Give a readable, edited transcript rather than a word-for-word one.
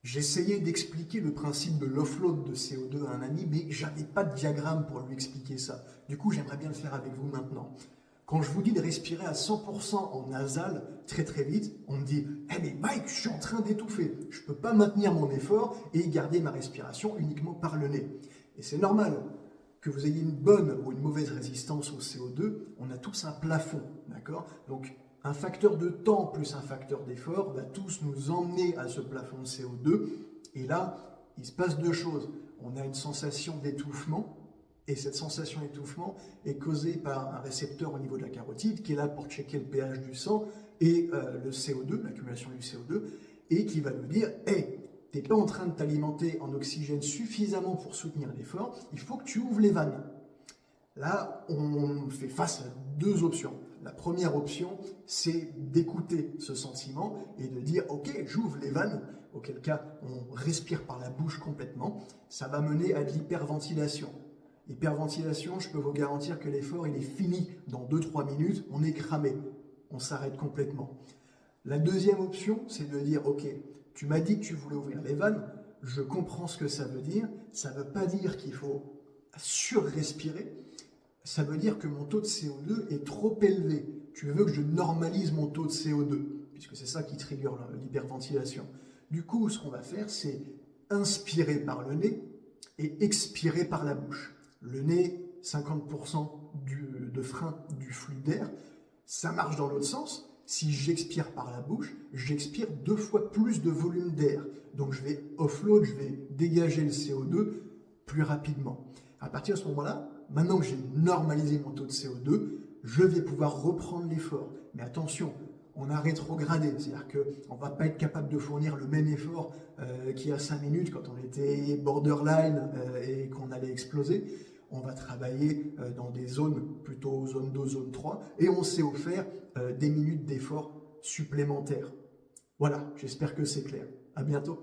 J'ai essayé d'expliquer le principe de l'offload de CO2 à un ami, mais j'avais pas de diagramme pour lui expliquer ça. Du coup, j'aimerais bien le faire avec vous maintenant. Quand je vous dis de respirer à 100% en nasal très très vite, on me dit « Eh mais Mike, je suis en train d'étouffer, je ne peux pas maintenir mon effort et garder ma respiration uniquement par le nez. » Et c'est normal que vous ayez une bonne ou une mauvaise résistance au CO2, on a tous un plafond, d'accord? Donc un facteur de temps plus un facteur d'effort va tous nous emmener à ce plafond de CO2. Et là, il se passe deux choses. On a une sensation d'étouffement, et cette sensation d'étouffement est causée par un récepteur au niveau de la carotide qui est là pour checker le pH du sang et le CO2, l'accumulation du CO2, et qui va nous dire « Hey, tu n'es pas en train de t'alimenter en oxygène suffisamment pour soutenir l'effort, il faut que tu ouvres les vannes. » Là, on fait face à deux options. La première option, c'est d'écouter ce sentiment et de dire « Ok, j'ouvre les vannes », auquel cas on respire par la bouche complètement. Ça va mener à de l'hyperventilation. Hyperventilation, je peux vous garantir que l'effort, il est fini dans 2-3 minutes, on est cramé, on s'arrête complètement. La deuxième option, c'est de dire « Ok, tu m'as dit que tu voulais ouvrir les vannes, je comprends ce que ça veut dire, ça ne veut pas dire qu'il faut surrespirer, ça veut dire que mon taux de CO2 est trop élevé. Tu veux que je normalise mon taux de CO2, puisque c'est ça qui trigger l'hyperventilation. Du coup, ce qu'on va faire, c'est inspirer par le nez et expirer par la bouche. Le nez, 50% de frein du flux d'air, ça marche dans l'autre sens. Si j'expire par la bouche, j'expire 2 fois plus de volume d'air. Donc je vais offload, je vais dégager le CO2 plus rapidement. À partir de ce moment-là, maintenant que j'ai normalisé mon taux de CO2, je vais pouvoir reprendre l'effort. Mais attention, on a rétrogradé, c'est-à-dire qu'on ne va pas être capable de fournir le même effort qu'il y a 5 minutes quand on était borderline et qu'on allait exploser. On va travailler dans des zones, plutôt zone 2, zone 3, et on s'est offert des minutes d'effort supplémentaires. Voilà, j'espère que c'est clair. À bientôt.